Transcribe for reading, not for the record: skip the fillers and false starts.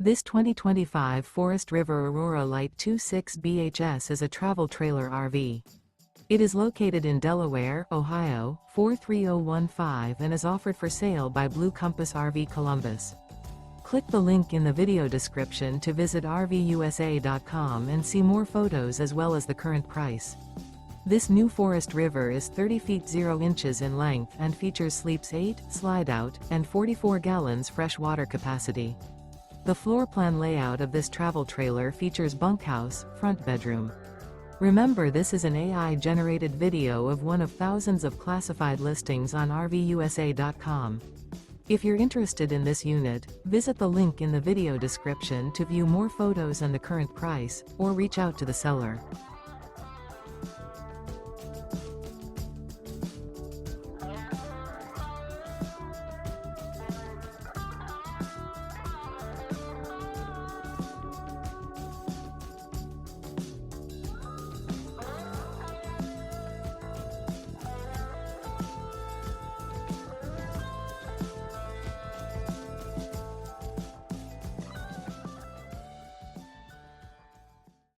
This 2025 Forest River Aurora Light 26 BHS is a travel trailer RV. It is located in Delaware, Ohio, 43015 and is offered for sale by Blue Compass RV Columbus. Click the link in the video description to visit RVUSA.com and see more photos as well as the current price. This new Forest River is 30 feet 0 inches in length and features sleeps 8, Slideout, and 44 gallons fresh water capacity. The floor plan layout of this travel trailer features bunkhouse, front bedroom. Remember, this is an AI-generated video of one of thousands of classified listings on RVUSA.com. If you're interested in this unit, visit the link in the video description to view more photos and the current price, or reach out to the seller.